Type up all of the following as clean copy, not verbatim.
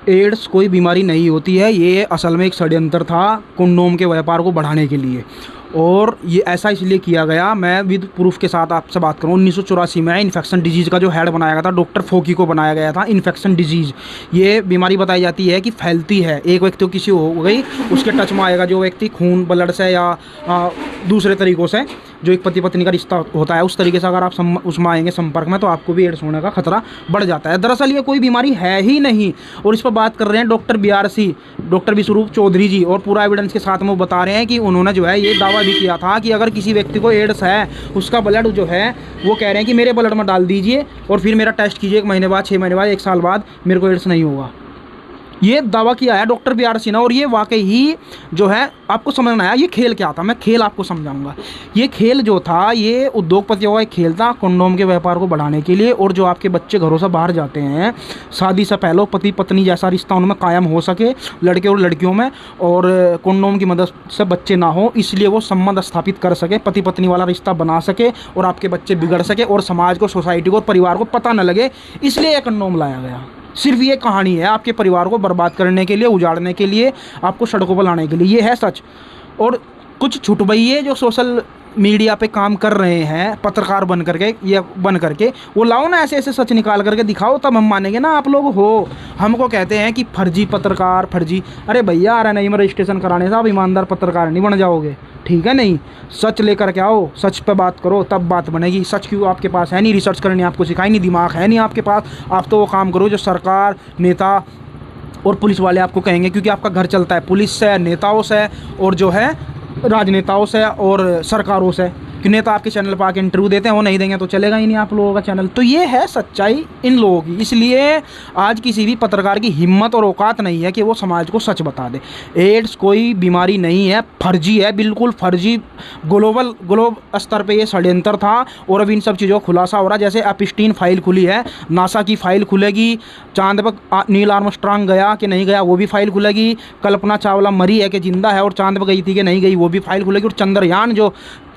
Ads कोई बीमारी नहीं होती है, ये असल में एक षड्यंत्र था कंडोम के व्यापार को बढ़ाने के लिए। और ये ऐसा इसलिए किया गया, मैं विद प्रूफ के साथ आपसे बात करूँ, 1984 में इन्फेक्शन डिजीज़ का जो हेड बनाया गया था डॉक्टर फोकी को बनाया गया था। इन्फेक्शन डिजीज़ ये बीमारी बताई जाती है कि फैलती है, एक व्यक्ति को किसी हो गई, उसके टच में आएगा जो व्यक्ति खून ब्लड से या दूसरे तरीक़ों से जो एक पति पत्नी का रिश्ता होता है उस तरीके से अगर आप उसमें आएंगे संपर्क में तो आपको भी एड्स होने का खतरा बढ़ जाता है। दरअसल ये कोई बीमारी है ही नहीं। और इस पर बात कर रहे हैं डॉक्टर विश्वरूप चौधरी जी, और पूरा एविडेंस के साथ में वो बता रहे हैं कि उन्होंने जो है ये दावा भी किया था कि अगर किसी व्यक्ति को एड्स है उसका ब्लड जो है वो कह रहे हैं कि मेरे ब्लड में डाल दीजिए और फिर मेरा टेस्ट कीजिए 1 महीने बाद, 6 महीने बाद, 1 साल बाद, मेरे को एड्स नहीं होगा। ये दावा किया है डॉक्टर BR सिन्हा। और ये वाकई ही जो है आपको समझना है ये खेल क्या था, मैं खेल आपको समझाऊंगा। ये खेल जो था ये उद्योगपतियों का एक खेल था कंडोम के व्यापार को बढ़ाने के लिए, और जो आपके बच्चे घरों से बाहर जाते हैं शादी से पहले पति पत्नी जैसा रिश्ता उनमें कायम हो सके लड़के और लड़कियों में, और कंडोम की मदद से बच्चे ना हो, इसलिए वो संबंध स्थापित कर सके, पति पत्नी वाला रिश्ता बना सके और आपके बच्चे बिगड़ सके और समाज को, सोसाइटी को और परिवार को पता न लगे, इसलिए ये कंडोम लाया गया। सिर्फ ये कहानी है आपके परिवार को बर्बाद करने के लिए, उजाड़ने के लिए, आपको सड़कों पर लाने के लिए, ये है सच। और कुछ छुटभइये जो सोशल मीडिया पे काम कर रहे हैं पत्रकार बन करके वो लाओ ना ऐसे ऐसे सच निकाल करके दिखाओ, तब हम मानेंगे ना आप लोग हो। हमको कहते हैं कि फर्जी पत्रकार, फर्जी, अरे भैया आ रहा नहीं, मैं रजिस्ट्रेशन कराने से आप ईमानदार पत्रकार नहीं बन जाओगे, ठीक है? नहीं, सच लेकर के आओ, सच पे बात करो तब बात बनेगी। सच क्यों आपके पास है नहीं, रिसर्च करनी आपको सिखाई नहीं, दिमाग है नहीं आपके पास, आप तो वो काम करो जो सरकार, नेता और पुलिस वाले आपको कहेंगे, क्योंकि आपका घर चलता है पुलिस से, नेताओं से और जो है राजनेताओं से और सरकारों से। कि नेता आपके चैनल पर आके इंटरव्यू देते हैं, वो नहीं देंगे तो चलेगा ही नहीं आप लोगों का चैनल। तो ये है सच्चाई इन लोगों की। इसलिए आज किसी भी पत्रकार की हिम्मत और औकात नहीं है कि वो समाज को सच बता दे। एड्स कोई बीमारी नहीं है, फर्जी है, बिल्कुल फर्जी। ग्लोब स्तर पे ये षड्यंत्र था और अब इन सब चीज़ों का खुलासा हो रहा है। जैसे एप्स्टीन फाइल खुली है, नासा की फाइल खुलेगी, चांद पर नील आर्मस्ट्रांग गया कि नहीं गया वो भी फाइल खुलेगी, कल्पना चावला मरी है कि जिंदा है और चांद पर गई थी कि नहीं गई वो भी फाइल खुलेगी, और चंद्रयान जो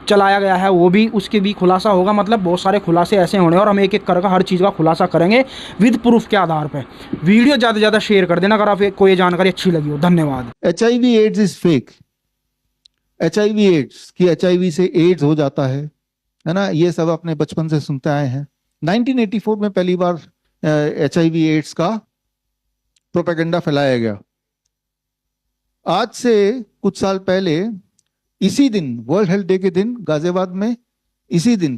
चलाया गया है वो भी, उसके भी खुलासा होगा। मतलब बहुत सारे खुलासे ऐसे होने और हम एक एक करके हर चीज़ का खुलासा करेंगे विद प्रूफ के आधार पे। वीडियो ज़्यादा से ज़्यादा शेयर कर देना अगर आप को ये जानकारी अच्छी लगी हो। धन्यवाद। HIV AIDS is fake. HIV AIDS कि HIV से एड्स हो जाता है ना, ये सब अपने बचपन से सुनते आए हैं। 1984 में पहली बार HIV एड्स का प्रोपेगेंडा फैलाया गया। आज से कुछ साल पहले इसी दिन, वर्ल्ड हेल्थ डे के दिन गाजियाबाद में इसी दिन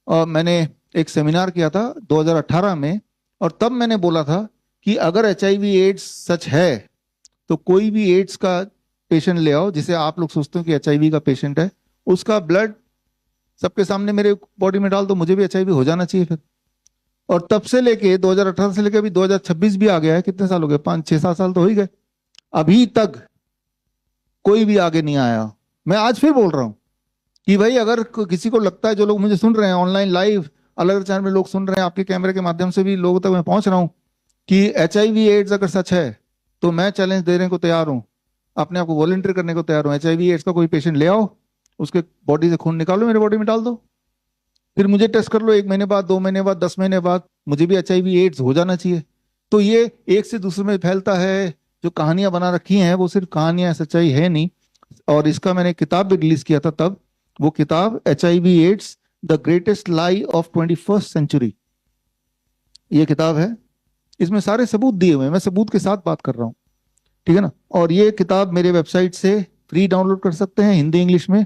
और मैंने एक सेमिनार किया था 2018 में, और तब मैंने बोला था कि अगर HIV एड्स सच है तो कोई भी एड्स का पेशेंट ले आओ जिसे आप लोग सोचते हो कि HIV का पेशेंट है, उसका ब्लड सबके सामने मेरे बॉडी में डाल दो, मुझे भी HIV हो जाना चाहिए फिर। और तब से लेके 2018 से लेके अभी 2026 भी आ गया है, कितने साल हो गए? 5-6-7 साल तो हो ही गए, अभी तक कोई भी आगे नहीं आया। मैं आज फिर बोल रहा हूं कि भाई अगर किसी को लगता है, जो लोग मुझे सुन रहे हैं ऑनलाइन लाइव अलग अलग चैनल में लोग सुन रहे हैं, आपके कैमरे के माध्यम से भी लोगों तक मैं पहुंच रहा हूं, कि HIV एड्स अगर सच है तो मैं चैलेंज देने को तैयार हूं, अपने आप को वॉलंटियर करने को तैयार हूं। HIV एड्स का कोई पेशेंट ले आओ, उसके बॉडी से खून निकालो, मेरे बॉडी में डाल दो, फिर मुझे टेस्ट कर लो 1 महीने बाद, 2 महीने बाद, 10 महीने बाद, मुझे भी HIV एड्स हो जाना चाहिए। तो ये एक से दूसरे में फैलता है, जो कहानियां बना रखी हैं वो सिर्फ कहानियां, सच्चाई है नहीं। और इसका मैंने किताब भी रिलीज किया था तब, वो किताब HIV AIDS the greatest lie of 21st century, ये किताब है। इसमें सारे सबूत दिए हुए हैं, मैं सबूत के साथ बात कर रहा हूँ, ठीक है ना। और ये किताब मेरे वेबसाइट से फ्री डाउनलोड कर सकते हैं, हिंदी इंग्लिश में।